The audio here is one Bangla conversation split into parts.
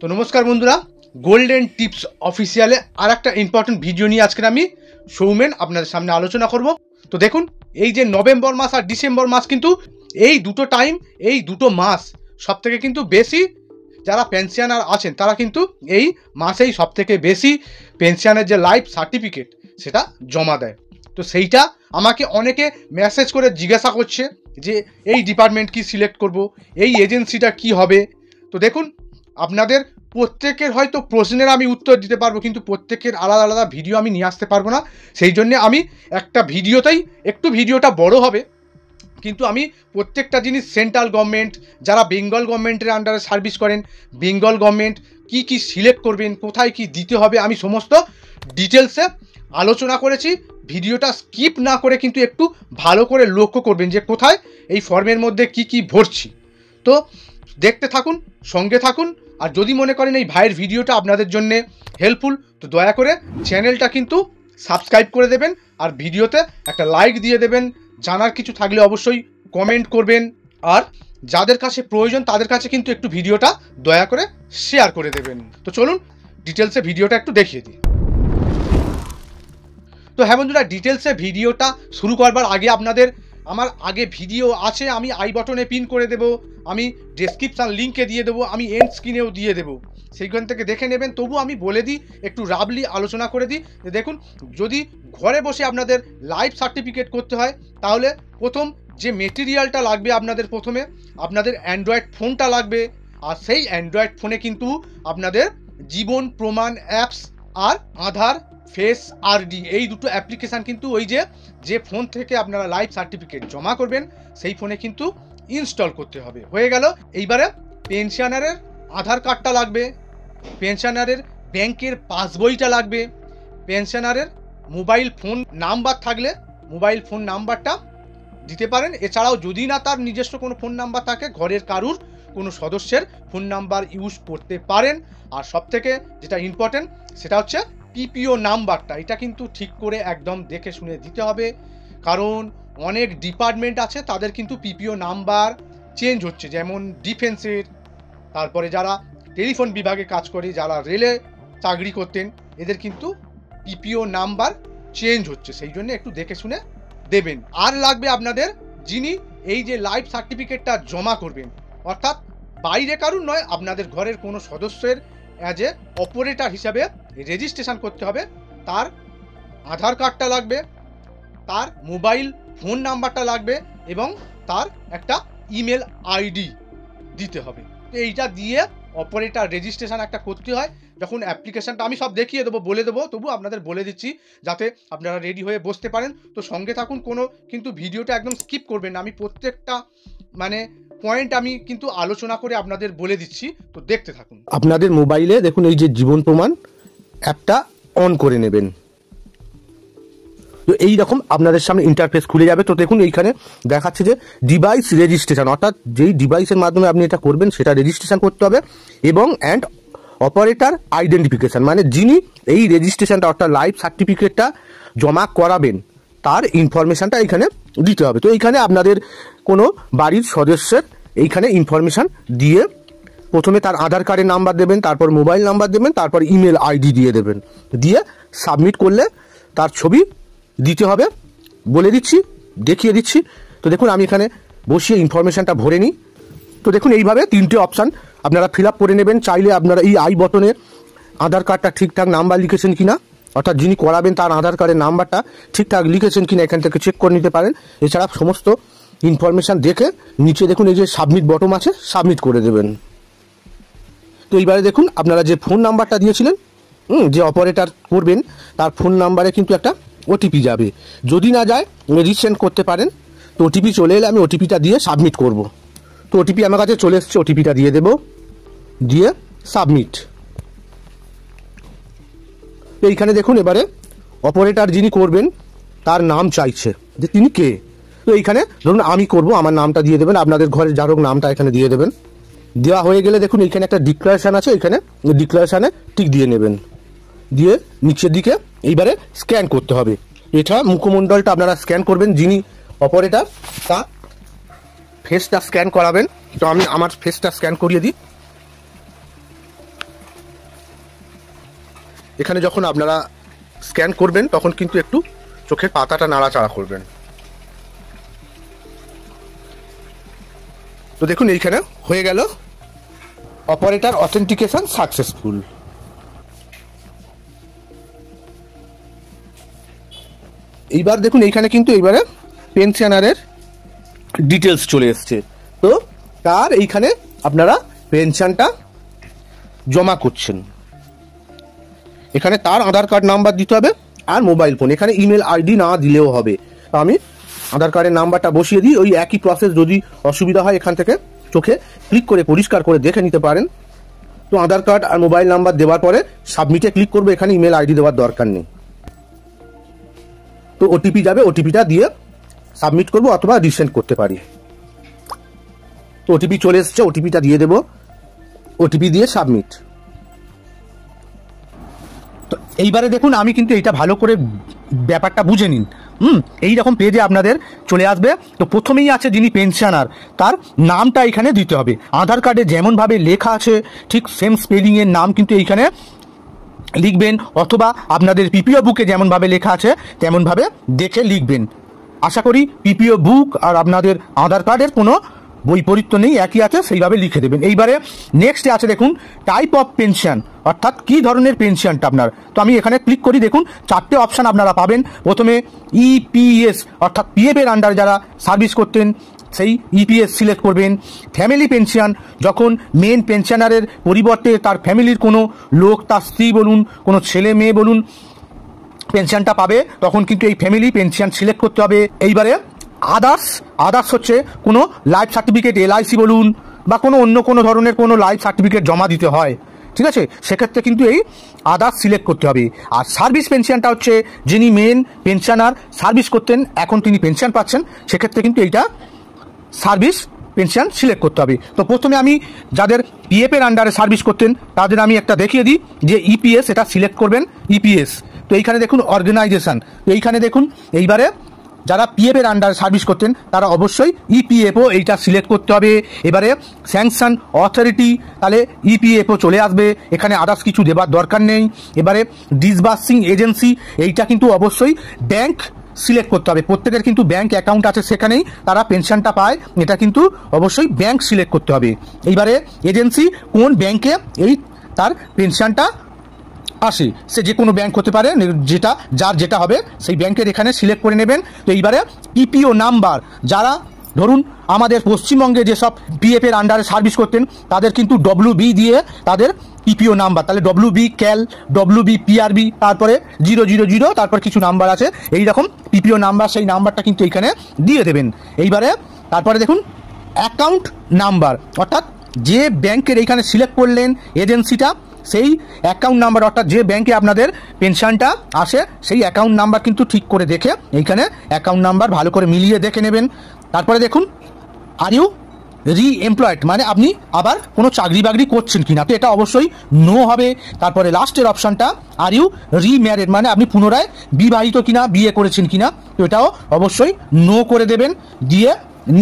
তো নমস্কার বন্ধুরা, গোল্ডেন টিপস অফিসিয়ালে আর একটা ইম্পর্টেন্ট ভিডিও নিয়ে আজকে আমি সৌমেন আপনাদের সামনে আলোচনা করব। তো দেখুন, এই যে নভেম্বর মাস আর ডিসেম্বর মাস কিন্তু এই দুটো মাস সব থেকে কিন্তু বেশি যারা পেনশনার আছেন তারা কিন্তু এই মাসেই সব থেকে বেশি পেনশনের যে লাইফ সার্টিফিকেট সেটা জমা দেয়। তো সেইটা আমাকে অনেকে মেসেজ করে জিজ্ঞাসা করছে যে এই ডিপার্টমেন্ট কি সিলেক্ট করব, এই এজেন্সিটা কি হবে। তো দেখুন, আপনাদের প্রত্যেকের হয়তো প্রশ্নের আমি উত্তর দিতে পারবো, কিন্তু প্রত্যেকের আলাদা আলাদা ভিডিও আমি নিয়ে আসতে পারবো না। সেই জন্যে আমি একটা ভিডিওতেই একটু ভিডিওটা বড় হবে, কিন্তু আমি প্রত্যেকটা জিনিস সেন্ট্রাল গভর্নমেন্ট, যারা বেঙ্গল গভর্নমেন্টের আন্ডারে সার্ভিস করেন, বেঙ্গল গভর্নমেন্ট কি সিলেক্ট করবেন, কোথায় কি দিতে হবে, আমি সমস্ত ডিটেলসে আলোচনা করেছি। ভিডিওটা স্কিপ না করে কিন্তু একটু ভালো করে লক্ষ্য করবেন যে কোথায় এই ফর্মের মধ্যে কি ভরছি। তো দেখতে থাকুন, সঙ্গে থাকুন। আর যদি মনে করেন এই ভাইয়ের ভিডিওটা আপনাদের জন্য হেল্পফুল, তো দয়া করে চ্যানেলটা কিন্তু সাবস্ক্রাইব করে দেবেন আর ভিডিওতে একটা লাইক দিয়ে দেবেন। জানার কিছু থাকলে অবশ্যই কমেন্ট করবেন, আর যাদের কাছে প্রয়োজন তাদের কাছে কিন্তু একটু ভিডিওটা দয়া করে শেয়ার করে দেবেন। তো চলুন ডিটেলসে ভিডিওটা একটু দেখিয়ে দিই। তো হ্যাঁ বন্ধুরা, ডিটেলসে ভিডিওটা শুরু করবার আগে আপনাদের আমার আগে ভিডিও আছে, আমি আই বটনে পিন করে দেব, আমি ডেসক্রিপশান লিঙ্কে দিয়ে দেবো, আমি এন্ড স্ক্রিনেও দিয়ে দেবো, সেইখান থেকে দেখে নেবেন। তবু আমি বলে দিই, একটু রাবলি আলোচনা করে দিই। দেখুন, যদি ঘরে বসে আপনাদের লাইফ সার্টিফিকেট করতে হয় তাহলে প্রথম যে মেটেরিয়ালটা লাগবে প্রথমে আপনাদের অ্যান্ড্রয়েড ফোনটা লাগবে। আর সেই অ্যান্ড্রয়েড ফোনে কিন্তু আপনাদের জীবন প্রমাণ অ্যাপস আর আধার ফেস আরডি এই দুটো অ্যাপ্লিকেশান কিন্তু ওই যে ফোন থেকে আপনারা লাইফ সার্টিফিকেট জমা করবেন সেই ফোনে কিন্তু ইনস্টল করতে হবে। হয়ে গেল। এইবারে পেনশনারের আধার কার্ডটা লাগবে, পেনশনারের ব্যাংকের পাসবইটা লাগবে, পেনশনারের মোবাইল ফোন নাম্বার থাকলে মোবাইল ফোন নাম্বারটা দিতে পারেন। এছাড়াও যদি না তার নিজস্ব কোনো ফোন নাম্বার থাকে, ঘরের কারুর কোনো সদস্যের ফোন নাম্বার ইউজ করতে পারেন। আর সবথেকে যেটা ইম্পর্টেন্ট সেটা হচ্ছে পিপিও নাম্বারটা, এটা কিন্তু ঠিক করে একদম দেখে শুনে দিতে হবে, কারণ অনেক ডিপার্টমেন্ট আছে তাদের কিন্তু পিপিও নাম্বার চেঞ্জ হচ্ছে, যেমন ডিফেন্সের, তারপরে যারা টেলিফোন বিভাগে কাজ করে, যারা রেলে চাকরি করতেন, এদের কিন্তু পিপিও নাম্বার চেঞ্জ হচ্ছে, সেই জন্য একটু দেখে শুনে দেবেন। আর লাগবে আপনাদের, যিনি এই যে লাইফ সার্টিফিকেটটা জমা করবেন, অর্থাৎ বাইরে কারুর নয়, আপনাদের ঘরের কোনো সদস্যের অ্যাজ এ অপারেটর হিসাবে রেজিস্ট্রেশন করতে হবে, তার আধার কার্ডটা লাগবে, তার মোবাইল ফোন নাম্বারটা লাগবে এবং তার একটা ইমেল আইডি দিতে হবে। তো এইটা দিয়ে অপারেটর রেজিস্ট্রেশন একটা করতে হয়। যখন অ্যাপ্লিকেশানটা আমি সব দেখিয়ে দেবো, বলে দেবো, তবু আপনাদের বলে দিচ্ছি যাতে আপনারা রেডি হয়ে বসতে পারেন। তো সঙ্গে থাকুন, কোনো কিন্তু ভিডিওটা একদম স্কিপ করবেন না, আমি প্রত্যেকটা পয়েন্ট আমি কিন্তু আলোচনা করে আপনাদের বলে দিচ্ছি, তো দেখতে থাকুন। আপনাদের মোবাইলে দেখুন এই যে জীবন প্রমাণ অ্যাপটা অন করে নেবেন। তো এইরকম আপনাদের সামনে ইন্টারফেস খুলে যাবে। তো দেখুন এইখানে দেখাচ্ছে যে ডিভাইস রেজিস্ট্রেশন, অর্থাৎ যেই ডিভাইসের মাধ্যমে আপনি এটা করবেন সেটা রেজিস্ট্রেশন করতে হবে, এবং অ্যান্ড অপারেটর আইডেন্টিফিকেশান, মানে যিনি এই রেজিস্ট্রেশনটা অর্থাৎ লাইফ সার্টিফিকেটটা জমা করাবেন তার ইনফরমেশানটা এখানে দিতে হবে। তো এইখানে আপনাদের কোনো বাড়ির সদস্যের এইখানে ইনফরমেশান দিয়ে প্রথমে তার আধার কার্ডের নাম্বার দেবেন, তারপর মোবাইল নাম্বার দেবেন, তারপর ইমেল আইডি দিয়ে দেবেন, দিয়ে সাবমিট করলে তার ছবি দিতে হবে। বলে দিচ্ছি, দেখিয়ে দিচ্ছি। তো দেখুন আমি এখানে বসিয়ে ইনফরমেশানটা ভরে নিই। তো দেখুন এইভাবে তিনটে অপশান আপনারা ফিল আপ করে নেবেন। চাইলে আপনারা এই আই বটনে আধার কার্ডটা ঠিকঠাক নাম্বার লিখেছেন কিনা, অর্থাৎ যিনি করাবেন তার আধার কার্ডের নাম্বারটা ঠিকঠাক লিখেছেন কিনা এখান থেকে চেক করে নিতে পারেন। এছাড়া সমস্ত ইনফরমেশান দেখে নিচে দেখুন এই যে সাবমিট বটন আছে, সাবমিট করে দেবেন। তো এইবারে দেখুন আপনারা যে ফোন নাম্বারটা দিয়েছিলেন, যে অপারেটর করবেন তার ফোন নাম্বারে কিন্তু একটা ওটিপি যাবে। যদি না যায় রিসেন্ড করতে পারেন। তো ওটিপি চলে এলে আমি ওটিপিটা দিয়ে সাবমিট করব। তো ওটিপি আমার কাছে চলে এসছে, ওটিপিটা দিয়ে দেব, দিয়ে সাবমিট। তো এইখানে দেখুন এবারে অপারেটর যিনি করবেন তার নাম চাইছে যে তিনি কে। তো এইখানে ধরুন আমি করব, আমার নামটা দিয়ে দেবেন, আপনাদের ঘরে যার হোক নামটা এখানে দিয়ে দেবেন। দেওয়া হয়ে গেলে দেখুন এইখানে একটা ডিক্লারেশান আছে, এখানে ডিক্লারেশানে টিক দিয়ে নেবেন, দিয়ে নিচের দিকে এইবারে স্ক্যান করতে হবে। এছাড়া মুখমণ্ডলটা আপনারা স্ক্যান করবেন, যিনি অপারেটর তার ফেসটা স্ক্যান করাবেন। তো আমি আমার ফেসটা স্ক্যান করিয়ে দিই। এখানে যখন আপনারা স্ক্যান করবেন তখন কিন্তু একটু চোখের পাতাটা নাড়াচাড়া করবেন। তো দেখুন এইখানে হয়ে গেল অপারেটর অথেন্টিকেশন সাকসেসফুল। এইবার দেখুন এইখানে কিন্তু এইবারে পেনশনারের ডিটেলস চলে এসছে। তো তার এইখানে আপনারা পেনশনটা জমা করছেন, এখানে তার আধার কার্ড নাম্বার দিতে হবে আর মোবাইল ফোন, এখানে ইমেল আইডি না দিলেও হবে। আমি আধার কার্ডের নাম্বারটা বসিয়ে দিই, ওই একই প্রসেস। যদি অসুবিধা হয় এখান থেকে চোখে ক্লিক করে পরিষ্কার করে দেখে নিতে পারেন। তো আধার কার্ড আর মোবাইল নাম্বার দেওয়ার পরে সাবমিটে ক্লিক করবো, এখানে ইমেল আইডি দেওয়ার দরকার নেই। তো ওটিপি যাবে, ওটিপিটা দিয়ে সাবমিট করবো অথবা রিসেন্ড করতে পারি। তো ওটিপি চলে এসছে, ওটিপিটা দিয়ে দেবো, ওটিপি দিয়ে সাবমিট। তো এইবারে দেখুন আমি কিন্তু এইটা ভালো করে ব্যাপারটা বুঝে নিন। এইরকম পেজে আপনাদের চলে আসবে। তো প্রথমেই আছে যিনি পেনশনার, তার নামটা এখানে দিতে হবে। আধার কার্ডে যেমনভাবে লেখা আছে ঠিক সেম স্পেলিংয়ের নাম কিন্তু এইখানে লিখবেন, অথবা আপনাদের পিপিও বুকে যেমনভাবে লেখা আছে তেমনভাবে দেখে লিখবেন। আশা করি পিপিও বুক আর আপনাদের আধার কার্ডের কোনো বৈপরীত্য নেই, একই আছে, সেইভাবে লিখে দেবেন। এইবারে নেক্সটে আছে দেখুন টাইপ অফ পেনশন, অর্থাৎ কী ধরনের পেনশনটা আপনার। তো আমি এখানে ক্লিক করি, দেখুন 4টে অপশান আপনারা পাবেন। প্রথমে ইপিএস অর্থাৎ পিএফের আন্ডার যারা সার্ভিস করতেন সেই ইপিএস সিলেক্ট করবেন। ফ্যামিলি পেনশন, যখন মেন পেনশনারের পরিবর্তে তার ফ্যামিলির কোনো লোক, তার স্ত্রী বলুন, কোনো ছেলে মেয়ে বলুন পেনশনটা পাবে, তখন কিন্তু এই ফ্যামিলি পেনশন সিলেক্ট করতে হবে। এইবারে আদার্স হচ্ছে কোনো লাইফ সার্টিফিকেট, এলআইসি বলুন বা কোনো অন্য কোনো ধরনের কোনো লাইফ সার্টিফিকেট জমা দিতে হয়, ঠিক আছে, সেক্ষেত্রে কিন্তু এই আদার্স সিলেক্ট করতে হবে। আর সার্ভিস পেনশনটা হচ্ছে যিনি মেন পেনশনার সার্ভিস করতেন, এখন তিনি পেনশন পাচ্ছেন, সেক্ষেত্রে কিন্তু এইটা সার্ভিস পেনশন সিলেক্ট করতে হবে। তো প্রথমে আমি যাদের পিএফের আন্ডারে সার্ভিস করতেন তাদের আমি একটা দেখিয়ে দিই যে ইপিএস, এটা সিলেক্ট করবেন ইপিএস। তো এইখানে দেখুন অর্গানাইজেশন, তো এইখানে দেখুন এইবারে যারা পিএফের আন্ডারে সার্ভিস করতেন তারা অবশ্যই ইপিএফও এইটা সিলেক্ট করতে হবে। এবারে স্যাংশন অথরিটি, তাহলে ইপিএফও চলে আসবে, এখানে আদার্স কিছু দেবার দরকার নেই। এবারে ডিসবার্সিং এজেন্সি, এইটা কিন্তু অবশ্যই ব্যাংক সিলেক্ট করতে হবে, প্রত্যেকের কিন্তু ব্যাংক অ্যাকাউন্ট আছে সেখানেই তারা পেনশনটা পায়, এটা কিন্তু অবশ্যই ব্যাংক সিলেক্ট করতে হবে। এইবারে এজেন্সি কোন ব্যাংকে এই তার পেনশনটা আসে, সে যে কোনো ব্যাংক হতে পারে, যার যেটা হবে সেই ব্যাংকের এখানে সিলেক্ট করে নেবেন। তো এইবারে পিপিও নাম্বার, যারা ধরুন আমাদের পশ্চিমবঙ্গে যেসব পিএফের আন্ডারে সার্ভিস করতেন তাদের কিন্তু ডব্লিউবি দিয়ে তাদের পিপিও নাম্বার, তাহলে ডব্লিউবি ক্যাল, ডব্লিউবি পিআরবি, তারপরে 000, তারপর কিছু নাম্বার আছে, এই রকম পিপিও নাম্বার, সেই নাম্বারটা কিন্তু এইখানে দিয়ে দেবেন। এইবারে তারপরে দেখুন অ্যাকাউন্ট নাম্বার, অর্থাৎ যে ব্যাংকের এইখানে সিলেক্ট করলেন এজেন্সিটা, সেই অ্যাকাউন্ট নাম্বার, অর্থাৎ যে ব্যাংকে আপনাদের পেনশনটা আসে সেই অ্যাকাউন্ট নাম্বার কিন্তু ঠিক করে দেখে এইখানে অ্যাকাউন্ট নাম্বার ভালো করে মিলিয়ে দেখে নেবেন। তারপরে দেখুন আর ইউ রি এমপ্লয়েড, মানে আপনি আবার কোনো চাকরি বাকরি করছেন কিনা, তো এটা অবশ্যই নো হবে। তারপরে লাস্টের অপশানটা আর ইউ রিম্যারিড, মানে আপনি পুনরায় বিবাহিত কিনা, বিয়ে করেছেন কিনা, তো এটাও অবশ্যই নো করে দেবেন, দিয়ে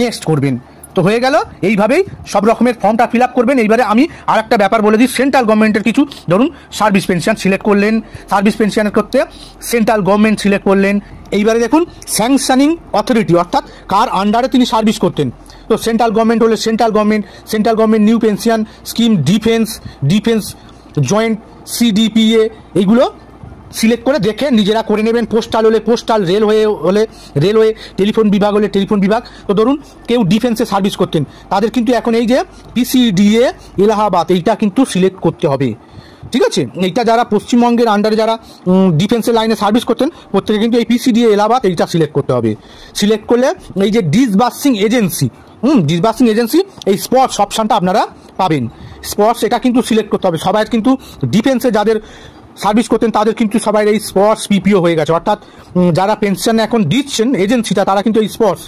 নেক্সট করবেন। তো হয়ে গেল, এইভাবেই সব রকমের ফর্মটা ফিল আপ করবেন। এইবারে আমি আর একটা ব্যাপার বলে দিই, সেন্ট্রাল গভর্নমেন্টের কিছু, ধরুন সার্ভিস পেনশন সিলেক্ট করলেন, সার্ভিস পেনশনের করতে সেন্ট্রাল গভর্নমেন্ট সিলেক্ট করলেন। এইবারে দেখুন স্যাংশনিং অথরিটি, অর্থাৎ কার আন্ডারে তিনি সার্ভিস করতেন, তো সেন্ট্রাল গভর্নমেন্ট হলে central government new pension scheme, defence joint, CDPA, এইগুলো সিলেক্ট করে দেখে নিজেরা করে নেবেন। পোস্টাল হলে পোস্টাল, রেলওয়ে, টেলিফোন বিভাগ হলে টেলিফোন বিভাগ। তো ধরুন কেউ ডিফেন্সে সার্ভিস করতেন, তাদের কিন্তু এখন এই যে পিসিডিএ এলাহাবাদ, এইটা কিন্তু সিলেক্ট করতে হবে, ঠিক আছে। এইটা যারা পশ্চিমবঙ্গের আন্ডারে যারা ডিফেন্সের লাইনে সার্ভিস করতেন প্রত্যেকে কিন্তু এই পিসিডিএ এলাহাবাদ এইটা সিলেক্ট করতে হবে। সিলেক্ট করলে এই যে ডিসবার্সিং এজেন্সি, এই স্পটস অপশানটা আপনারা পাবেন। স্পটস এটা কিন্তু সিলেক্ট করতে হবে, সবাই কিন্তু ডিফেন্সে যাদের সার্ভিস করতেন তাদের কিন্তু সবাই এই স্পটস পিপিও হয়ে গেছে, অর্থাৎ যারা পেনশন এখন দিচ্ছেন এজেন্সিটা তারা কিন্তু এই স্পটস,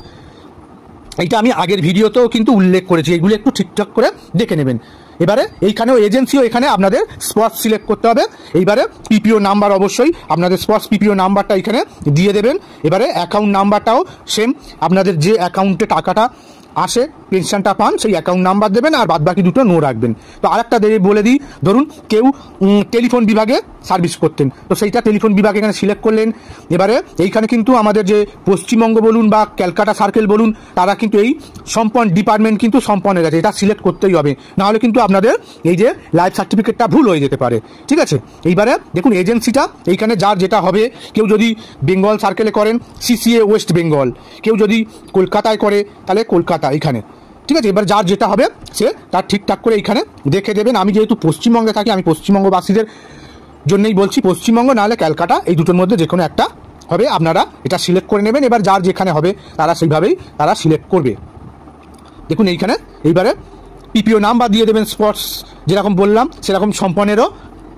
এইটা আমি আগের ভিডিওতেও কিন্তু উল্লেখ করেছি, এইগুলো একটু ঠিকঠাক করে দেখে নেবেন। এবারে এইখানেও এজেন্সিও এখানে আপনাদের স্পটস সিলেক্ট করতে হবে। এইবারে পিপিও নাম্বার অবশ্যই আপনাদের স্পটস পিপিও নাম্বারটা এখানে দিয়ে দেবেন। এবারে অ্যাকাউন্ট নাম্বারটাও সেম, আপনাদের যে অ্যাকাউন্টে টাকাটা আসে পেনশনটা পান সেই অ্যাকাউন্ট নাম্বার দেবেন, আর বাদবাকি দুটো নো রাখবেন। তো আরেকটা বলে দিই, ধরুন কেউ টেলিফোন বিভাগে সার্ভিস করতেন। তো সেইটা টেলিফোন বিভাগ এখানে সিলেক্ট করলেন। এবারে এইখানে কিন্তু আমাদের যে পশ্চিমবঙ্গ বলুন বা ক্যালকাটা সার্কেল বলুন, তারা কিন্তু এই সম্পন্ন ডিপার্টমেন্ট কিন্তু সম্পন্ন গেছে, এটা সিলেক্ট করতেই হবে, নাহলে কিন্তু আপনাদের এই যে লাইফ সার্টিফিকেটটা ভুল হয়ে যেতে পারে। ঠিক আছে, এইবারে দেখুন এজেন্সিটা এইখানে যার যেটা হবে, কেউ যদি বেঙ্গল সার্কেলে করেন সিসিএ ওয়েস্ট বেঙ্গল, কেউ যদি কলকাতায় করে তাহলে কলকাতা এইখানে। ঠিক আছে, এবার যার যেটা হবে সে তার ঠিকঠাক করে এইখানে দেখে দেবেন। আমি যেহেতু পশ্চিমবঙ্গে থাকি, আমি পশ্চিমবঙ্গবাসীদের জন্যই বলছি, পশ্চিমবঙ্গ নাহলে ক্যালকাটা, এই দুটোর মধ্যে যে কোনো একটা হবে, আপনারা এটা সিলেক্ট করে নেবেন। এবার যার যেখানে হবে তারা সেইভাবেই তারা সিলেক্ট করবে। দেখুন এইখানে এইবারে পিপিও নাম্বার দিয়ে দেবেন, স্পটস যেরকম বললাম সেরকম সম্পনেরও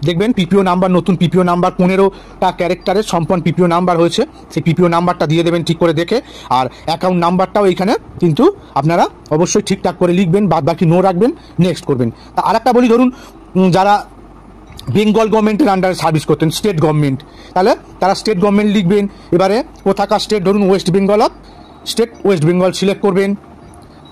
দেখবেন পিপিও নাম্বার, নতুন পিপিও নাম্বার 15টা ক্যারেক্টারের সম্পন্ন পিপিও নাম্বার হয়েছে, সেই পিপিও নাম্বারটা দিয়ে দেবেন ঠিক করে দেখে। আর অ্যাকাউন্ট নাম্বারটাও এইখানে কিন্তু আপনারা অবশ্যই ঠিকঠাক করে লিখবেন, বাদ বাকি নো রাখবেন, নেক্সট করবেন। তা আর একটা বলি, ধরুন যারা বেঙ্গল গভর্নমেন্টের আন্ডারে সার্ভিস করতেন, স্টেট গভর্নমেন্ট, তাহলে তারা স্টেট গভর্নমেন্ট লিখবেন। এবারে কোথাকার স্টেট, ধরুন West Bengal of state West Bengal select করবেন।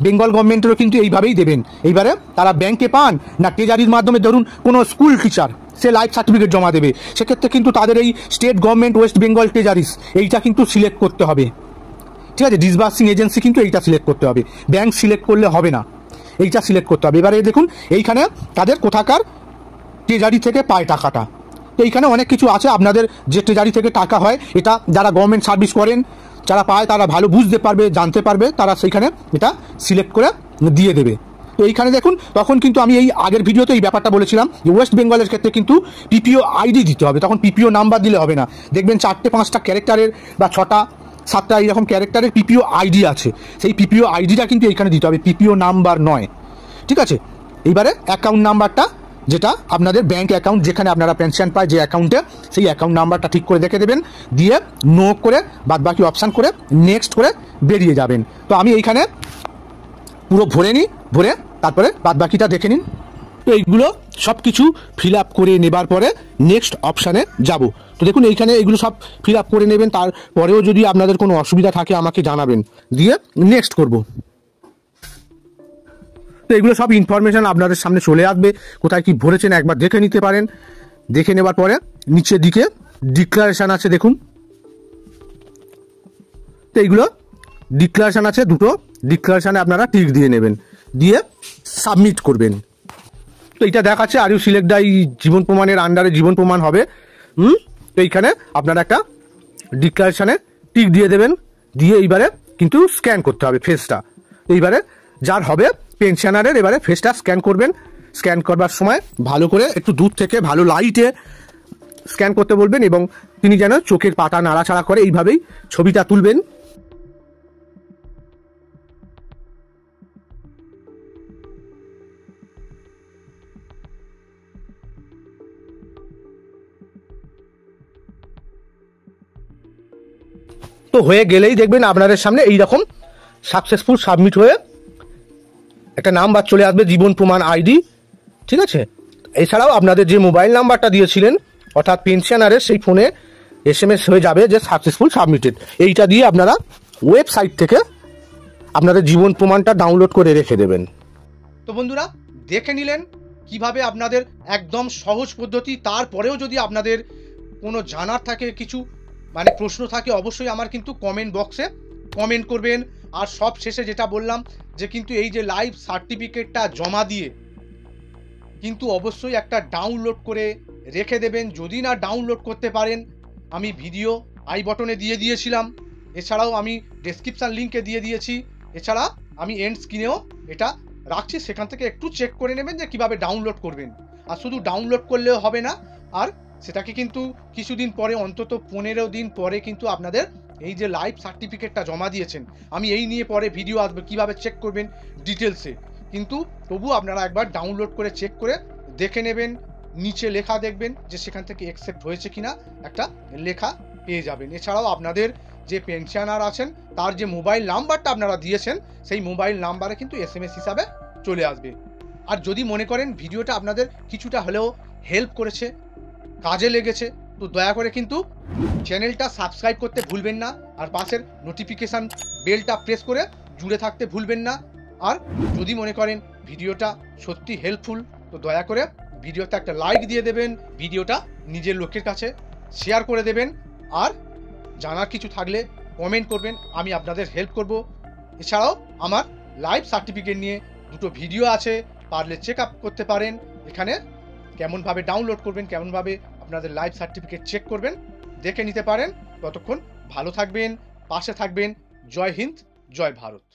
বেঙ্গল গভর্নমেন্টেরও কিন্তু এইভাবেই দেবেন। এইবারে তারা ব্যাংকে পান না ট্রেজারির মাধ্যমে, ধরুন কোনো স্কুল টিচার সে লাইফ সার্টিফিকেট জমা দেবে, সেক্ষেত্রে কিন্তু তাদের এই state government West Bengal treasuries এইটা কিন্তু সিলেক্ট করতে হবে। ঠিক আছে, ডিসবার্সিং এজেন্সি কিন্তু এইটা সিলেক্ট করতে হবে, ব্যাংক সিলেক্ট করলে হবে না, এইটা সিলেক্ট করতে হবে। এবারে দেখুন এইখানে তাদের কোথাকার ট্রেজারি থেকে পায় টাকাটা, তো এইখানে অনেক কিছু আছে, আপনাদের যে ট্রেজারি থেকে টাকা হয়, এটা যারা গভর্নমেন্ট সার্ভিস করেন, যারা পায় তারা ভালো বুঝতে পারবে, জানতে পারবে, তারা সেইখানে এটা সিলেক্ট করে দিয়ে দেবে। তো এইখানে দেখুন, তখন কিন্তু আমি এই আগের ভিডিওতে এই ব্যাপারটা বলেছিলাম যে ওয়েস্ট বেঙ্গলের ক্ষেত্রে কিন্তু পিপিও আইডি দিতে হবে, তখন পিপিও নাম্বার দিলে হবে না। দেখবেন 4টে 5টা ক্যারেক্টারের বা 6টা 7টা এইরকম ক্যারেক্টারের পিপিও আইডি আছে, সেই পিপিও আইডিটা কিন্তু এইখানে দিতে হবে, পিপিও নাম্বার নয়। ঠিক আছে, এইবারে অ্যাকাউন্ট নাম্বারটা, যেটা আপনাদের ব্যাংক অ্যাকাউন্ট যেখানে আপনারা পেনশন পায় যে অ্যাকাউন্টে, সেই অ্যাকাউন্ট নাম্বারটা ঠিক করে দেখে দেবেন, দিয়ে নো করে বাদ বাকি অপশান করে নেক্সট করে বেরিয়ে যাবেন। তো আমি এইখানে পুরো ভরে নিই, ভরে তারপরে বাদ বাকিটা দেখে নিন। তো এইগুলো সব কিছু ফিল আপ করে নেবার পরে নেক্সট অপশানে যাব। তো দেখুন এইখানে এগুলো সব ফিল আপ করে নেবেন, তারপরেও যদি আপনাদের কোনো অসুবিধা থাকে আমাকে জানাবেন, দিয়ে নেক্সট করব। তো এগুলো সব ইনফরমেশান আপনাদের সামনে চলে আসবে, কোথায় কি ভরেছেন একবার দেখে নিতে পারেন। দেখে নেবার পরে নিচের দিকে ডিক্লারেশান আছে, দেখুন তো এইগুলো ডিক্লারেশান আছে, দুটো ডিক্লারেশানে আপনারা টিক দিয়ে নেবেন, দিয়ে সাবমিট করবেন। তো এইটা দেখাচ্ছে আর ইউ সিলেক্ট দ্য জীবন প্রমাণের আন্ডারে জীবন প্রমাণ হবে। তো এইখানে আপনারা একটা ডিক্লারেশানে টিক দিয়ে দেবেন, দিয়ে এইবারে কিন্তু স্ক্যান করতে হবে ফেসটা। এইবারে যার হবে পেনশনারের, এবারে ফেসটা স্ক্যান করবেন। স্ক্যান করবার সময় ভালো করে একটু দূর থেকে ভালো লাইটে স্ক্যান করতে বলবেন, এবং তিনি যেন চোখের পাতা নাড়াচাড়া করে এইভাবেই ছবিটা তুলবেন। তো হয়ে গেলেই দেখবেন আপনাদের সামনে এইরকম সাকসেসফুল সাবমিট হয়ে একটা নাম্বার চলে আসবে, জীবন প্রমাণ আইডি। ঠিক আছে, এছাড়াও আপনাদের যে মোবাইল নাম্বারটা দিয়েছিলেন অর্থাৎ পেনশনারের, সেই ফোনে SMS হয়ে যাবে যে সাকসেসফুল সাবমিটেড। এইটা দিয়ে আপনারা ওয়েবসাইট থেকে আপনাদের জীবন প্রমাণটা ডাউনলোড করে রেখে দেবেন। তো বন্ধুরা দেখে নিলেন কিভাবে আপনাদের একদম সহজ পদ্ধতি। তারপরেও যদি আপনাদের কোনো জানার থাকে, কিছু মানে প্রশ্ন থাকে, অবশ্যই আমার কিন্তু কমেন্ট বক্সে কমেন্ট করবেন। আর সব শেষে যেটা বললাম যে কিন্তু এই যে লাইফ সার্টিফিকেটটা জমা দিয়ে কিন্তু অবশ্যই একটা ডাউনলোড করে রেখে দেবেন। যদি না ডাউনলোড করতে পারেন, আমি ভিডিও আই বটনে দিয়ে দিয়েছিলাম, এছাড়াও আমি ডেসক্রিপশান লিঙ্কে দিয়ে দিয়েছি, এছাড়া আমি এন্ড স্ক্রিনেও এটা রাখছি, সেখান থেকে একটু চেক করে নেবেন যে কীভাবে ডাউনলোড করবেন। আর শুধু ডাউনলোড করলেও হবে না, আর সেটাকে কিন্তু কিছুদিন পরে, অন্তত 15 দিন পরে কিন্তু আপনাদের এই যে লাইফ সার্টিফিকেটটা জমা দিয়েছেন, আমি এই নিয়ে পরে ভিডিও আসবে কীভাবে চেক করবেন ডিটেলসে। কিন্তু তবু আপনারা একবার ডাউনলোড করে চেক করে দেখে নেবেন। নিচে লেখা দেখবেন যে সেখান থেকে অ্যাকসেপ্ট হয়েছে কিনা, একটা লেখা পেয়ে যাবেন। এছাড়াও আপনাদের যে পেনশনার আছেন তার যে মোবাইল নাম্বারটা আপনারা দিয়েছেন, সেই মোবাইল নাম্বারে কিন্তু SMS হিসাবে চলে আসবে। আর যদি মনে করেন ভিডিওটা আপনাদের কিছুটা হলেও হেল্প করেছে, কাজে লেগেছে, তো দয়া করে কিন্তু চ্যানেলটা সাবস্ক্রাইব করতে ভুলবেন না, আর পাশের নোটিফিকেশান বেলটা প্রেস করে জুড়ে থাকতে ভুলবেন না। আর যদি মনে করেন ভিডিওটা সত্যি হেল্পফুল, তো দয়া করে ভিডিওতে একটা লাইক দিয়ে দেবেন, ভিডিওটা নিজের লোকের কাছে শেয়ার করে দেবেন, আর জানার কিছু থাকলে কমেন্ট করবেন, আমি আপনাদের হেল্প করব। এছাড়াও আমার লাইভ সার্টিফিকেট নিয়ে দুটো ভিডিও আছে, পারলে চেক আপ করতে পারেন। এখানে কেমনভাবে ডাউনলোড করবেন, কেমনভাবে আপনাদের লাইভ সার্টিফিকেট চেক করবেন দেখে নিতে পারেন। ততক্ষণ ভালো থাকবেন, পাশে থাকবেন। জয় হিন্দ, জয় ভারত।